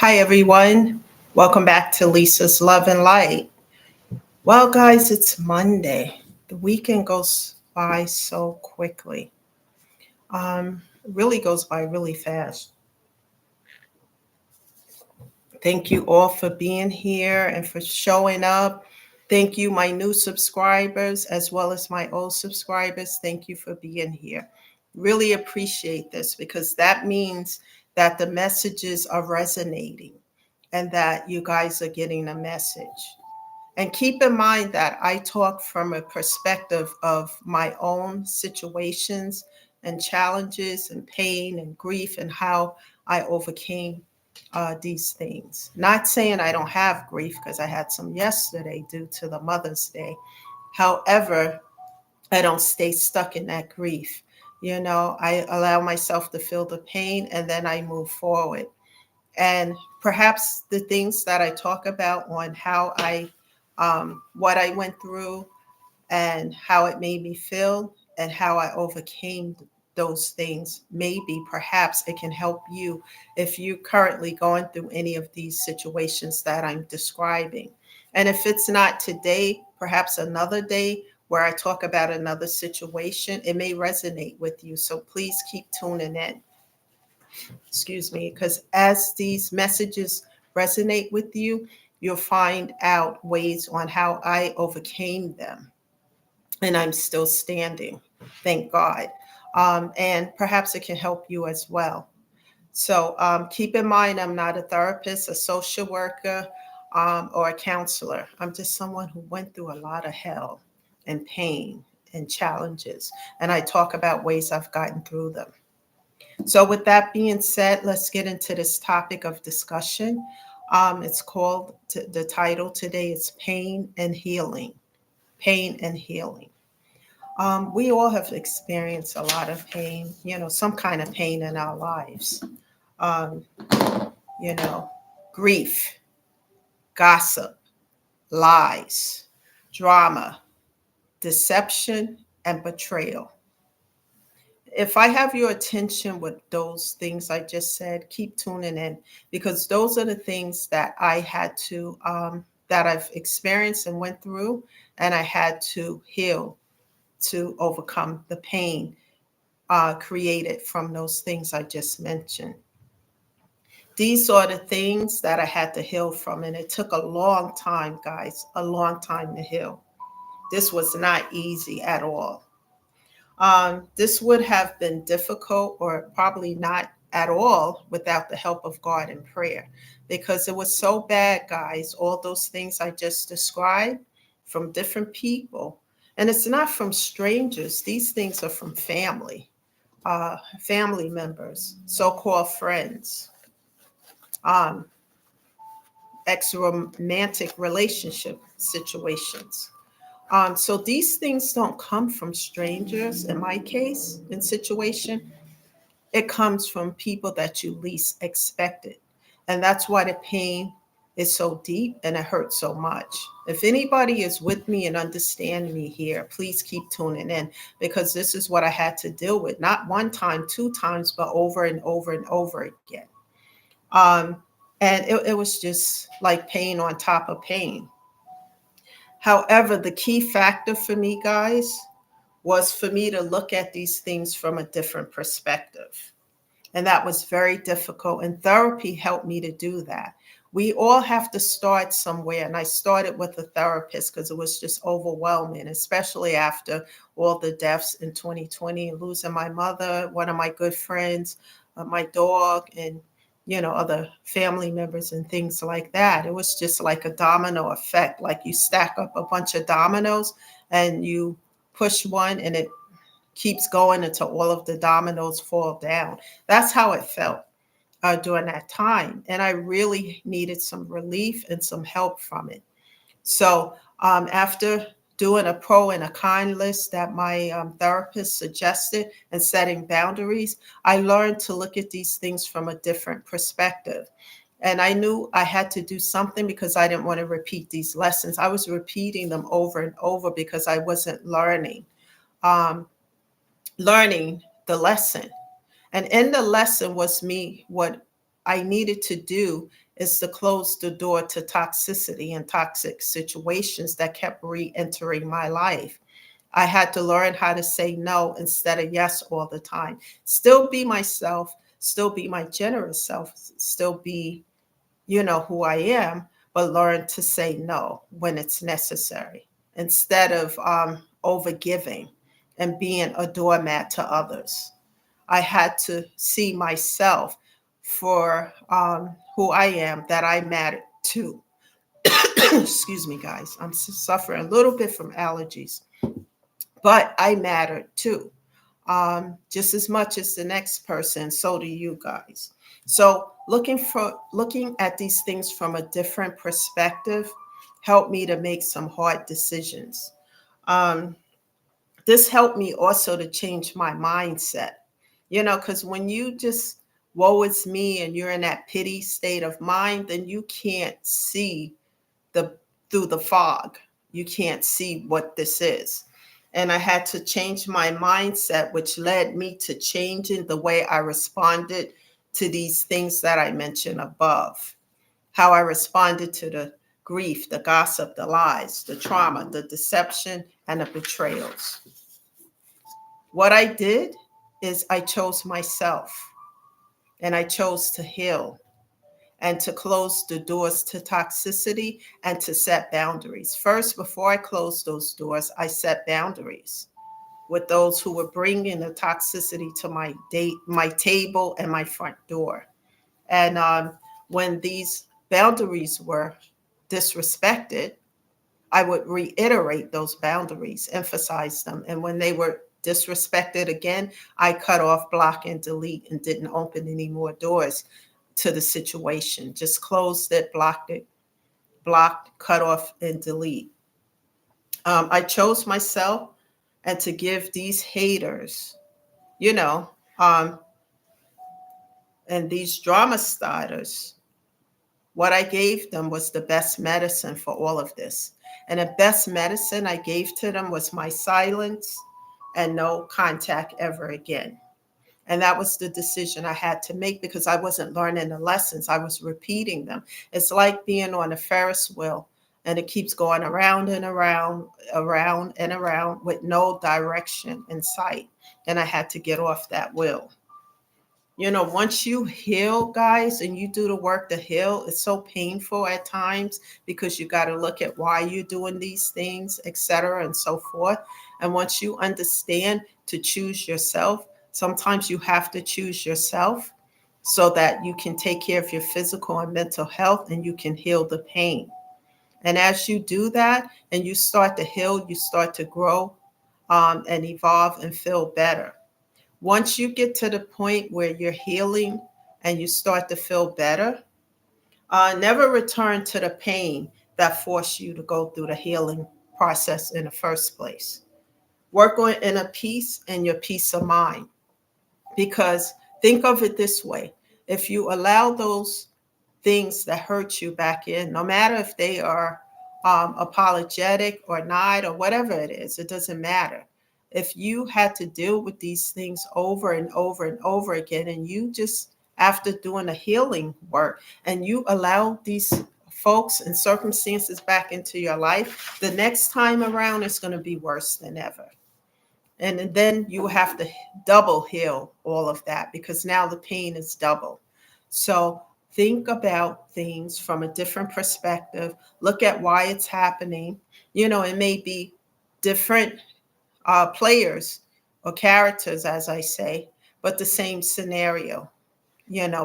Hi, everyone. Welcome back to Lisa's Love and Light. Well, guys, it's Monday. The weekend goes by so quickly. It really goes by really fast. Thank you all for being here and for showing up. Thank you, my new subscribers, as well as my old subscribers. Thank you for being here. Really appreciate this because that means that the messages are resonating and that you guys are getting a message. And keep in mind that I talk from a perspective of my own situations and challenges and pain and grief and how I overcame these things. Not saying I don't have grief because I had some yesterday due to the Mother's Day. However, I don't stay stuck in that grief. I allow myself to feel the pain and then I move forward. And perhaps the things that I talk about on what I went through and how it made me feel and how I overcame those things, maybe perhaps it can help you if you're currently going through any of these situations that I'm describing. And if it's not today, perhaps another day where I talk about another situation, it may resonate with you. So please keep tuning in. Excuse me, because as these messages resonate with you, you'll find out ways on how I overcame them. And I'm still standing, thank God. And perhaps it can help you as well. So keep in mind, I'm not a therapist, a social worker, or a counselor. I'm just someone who went through a lot of hell and pain and challenges. And I talk about ways I've gotten through them. So, with that being said, let's get into this topic of discussion. It's called, the title today is Pain and Healing. Pain and Healing. We all have experienced a lot of pain, some kind of pain in our lives. Um, you know, Grief, gossip, lies, drama, deception, and betrayal. If I have your attention with those things I just said, keep tuning in because those are the things that that I've experienced and went through, and I had to heal to overcome the pain created from those things I just mentioned. These are the things that I had to heal from, and it took a long time, guys, a long time to heal. This was not easy at all. This would have been difficult or probably not at all without the help of God and prayer because it was so bad, guys. All those things I just described from different people. And it's not from strangers, these things are from family members, so called friends, um, ex romantic relationship situations. So these things don't come from strangers. In my case, in situation, it comes from people that you least expected, and that's why the pain is so deep and it hurts so much. If anybody is with me and understand me here, please keep tuning in because this is what I had to deal with, not one time, two times, but over and over and over again. Um, and it was just like pain on top of pain. However, the key factor for me, guys, was for me to look at these things from a different perspective. And that was very difficult. And therapy helped me to do that. We all have to start somewhere. And I started with a therapist because it was just overwhelming, especially after all the deaths in 2020 and losing my mother, one of my good friends, my dog, and other family members and things like that. It was just like a domino effect. Like you stack up a bunch of dominoes and you push one and it keeps going until all of the dominoes fall down. That's how it felt during that time. And I really needed some relief and some help from it. So after doing a pro and a con list that my therapist suggested and setting boundaries, I learned to look at these things from a different perspective. And I knew I had to do something because I didn't want to repeat these lessons. I was repeating them over and over because I wasn't um, learning the lesson. And in the lesson was me, what I needed to do is to close the door to toxicity and toxic situations that kept re-entering my life. I had to learn how to say no instead of yes all the time. Still be myself, still be my generous self, still be, who I am, but learn to say no when it's necessary instead of overgiving and being a doormat to others. I had to see myself for who I am, that I mattered to. Excuse me, guys. I'm suffering a little bit from allergies, but I mattered too. Just as much as the next person, so do you guys. So looking at these things from a different perspective helped me to make some hard decisions. Um, this helped me also to change my mindset, because when you just woe is me and you're in that pity state of mind, then you can't see the through the fog. You can't see what this is. And I had to change my mindset, which led me to changing the way I responded to these things that I mentioned above. How I responded to the grief, the gossip, the lies, the trauma, the deception, and the betrayals. What I did is I chose myself, and I chose to heal and to close the doors to toxicity and to set boundaries. First, before I closed those doors, I set boundaries with those who were bringing the toxicity to my table and my front door. And when these boundaries were disrespected, I would reiterate those boundaries, emphasize them. And when they were disrespected again, I cut off, block, and delete, and didn't open any more doors to the situation. Just closed it, blocked, cut off, and delete. I chose myself and to give these haters, you know, um, and these drama starters, what I gave them was the best medicine for all of this. And the best medicine I gave to them was my silence and no contact ever again. And that was the decision I had to make because I wasn't learning the lessons. I was repeating them. It's like being on a Ferris wheel and it keeps going around and around, around and around with no direction in sight. And I had to get off that wheel. Once you heal, guys, and you do the work to heal, it's so painful at times because you got to look at why you're doing these things, etc., and so forth. And once you understand to choose yourself, sometimes you have to choose yourself so that you can take care of your physical and mental health and you can heal the pain. And as you do that and you start to heal, you start to grow and evolve and feel better. Once you get to the point where you're healing and you start to feel better, never return to the pain that forced you to go through the healing process in the first place. Work on inner peace and your peace of mind. Because think of it this way, if you allow those things that hurt you back in, no matter if they are apologetic or not, or whatever it is, it doesn't matter. If you had to deal with these things over and over and over again, and you just, after doing the healing work, and you allow these folks and circumstances back into your life, the next time around it's going to be worse than ever. And then you have to double heal all of that because now the pain is double. So think about things from a different perspective. Look at why it's happening. It may be different players or characters, as I say, but the same scenario.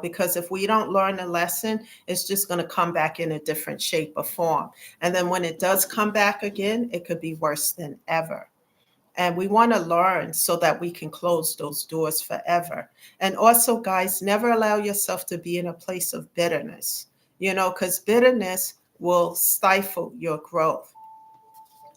Because if we don't learn a lesson, it's just going to come back in a different shape or form. And then when it does come back again, it could be worse than ever. And we want to learn so that we can close those doors forever. And also, guys, never allow yourself to be in a place of bitterness, because bitterness will stifle your growth.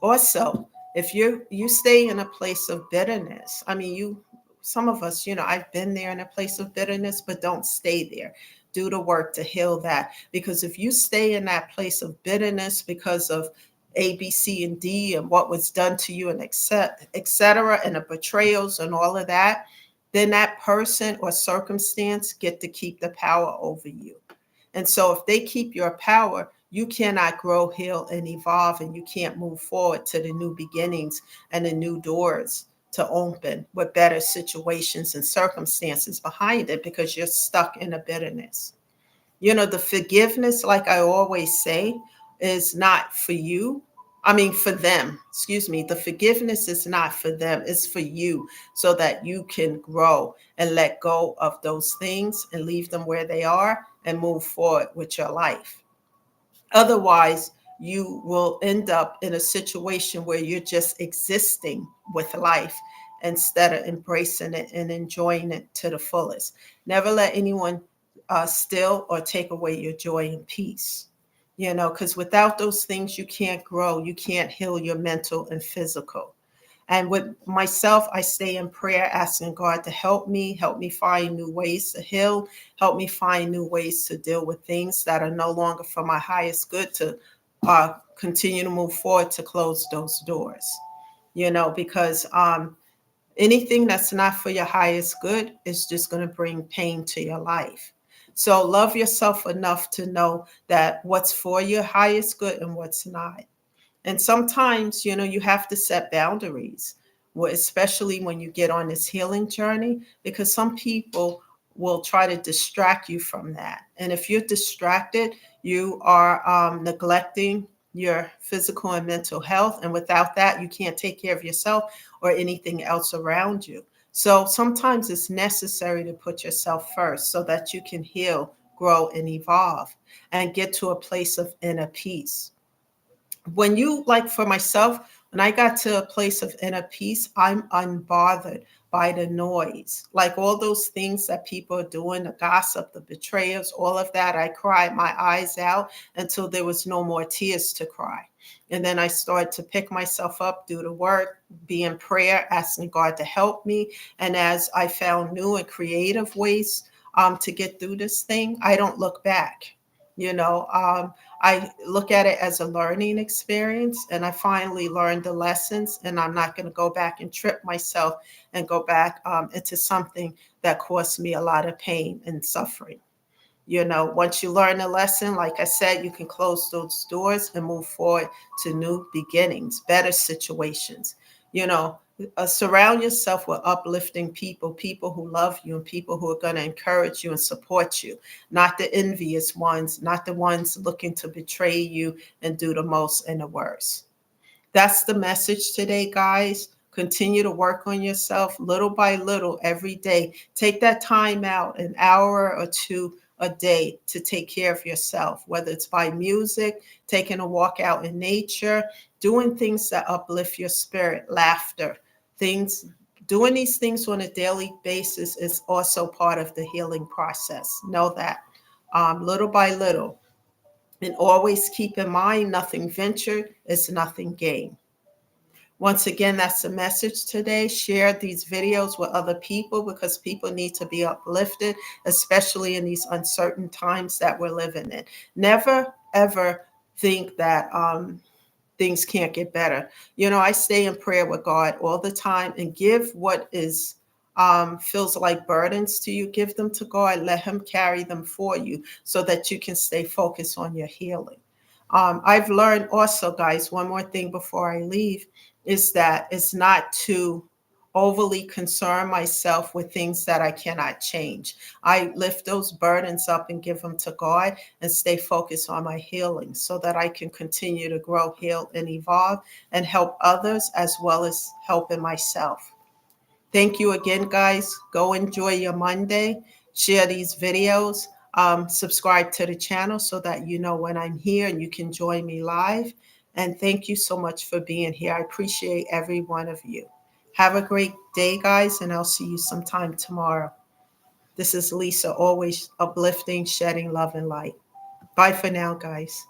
Also, if you stay in a place of bitterness, I mean, some of us, I've been there in a place of bitterness, but don't stay there. Do the work to heal that. Because if you stay in that place of bitterness because of A, B, C, and D and what was done to you and et cetera, and the betrayals and all of that, then that person or circumstance get to keep the power over you. And so if they keep your power, you cannot grow, heal, and evolve, and you can't move forward to the new beginnings and the new doors to open with better situations and circumstances behind it, because you're stuck in a bitterness. The forgiveness, like I always say, is not for you. I mean, for them, excuse me. The forgiveness is not for them, it's for you, so that you can grow and let go of those things and leave them where they are and move forward with your life. Otherwise, you will end up in a situation where you're just existing with life instead of embracing it and enjoying it to the fullest. Never let anyone steal or take away your joy and peace. Because without those things, you can't grow, you can't heal your mental and physical. And with myself, I stay in prayer, asking God to help me find new ways to heal, help me find new ways to deal with things that are no longer for my highest good, to continue to move forward, to close those doors. Because anything that's not for your highest good is just going to bring pain to your life. So love yourself enough to know that what's for your highest good and what's not. And sometimes, you have to set boundaries, especially when you get on this healing journey, because some people will try to distract you from that. And if you're distracted, you are neglecting your physical and mental health. And without that, you can't take care of yourself or anything else around you. So sometimes it's necessary to put yourself first so that you can heal, grow, and evolve and get to a place of inner peace. When you, like for myself, when I got to a place of inner peace, I'm unbothered by the noise. Like all those things that people are doing, the gossip, the betrayers, all of that, I cried my eyes out until there was no more tears to cry. And then I started to pick myself up, do the work, be in prayer, asking God to help me. And as I found new and creative ways to get through this thing, I don't look back. I look at it as a learning experience, and I finally learned the lessons, and I'm not going to go back and trip myself and go back into something that caused me a lot of pain and suffering. Once you learn a lesson, like I said, you can close those doors and move forward to new beginnings, better situations. You know, Surround yourself with uplifting people, people who love you, and people who are going to encourage you and support you, not the envious ones, not the ones looking to betray you and do the most and the worst. That's the message today, guys. Continue to work on yourself little by little every day. Take that time out, an hour or two a day, to take care of yourself, whether it's by music, taking a walk out in nature, doing things that uplift your spirit, laughter, things. Doing these things on a daily basis is also part of the healing process. Know that, little by little. And always keep in mind, nothing ventured is nothing gained. Once again, that's the message today. Share these videos with other people, because people need to be uplifted, especially in these uncertain times that we're living in. Never, ever think that things can't get better. I stay in prayer with God all the time, and give what is feels like burdens to you, give them to God. Let Him carry them for you so that you can stay focused on your healing. I've learned also, guys, one more thing before I leave, is that it's not to overly concern myself with things that I cannot change. I lift those burdens up and give them to God and stay focused on my healing so that I can continue to grow, heal, and evolve and help others as well as helping myself. Thank you again, guys. Go enjoy your Monday. Share these videos. Subscribe to the channel so that you know when I'm here and you can join me live. And thank you so much for being here. I appreciate every one of you. Have a great day, guys, and I'll see you sometime tomorrow. This is Lisa, always uplifting, shedding love and light. Bye for now, guys.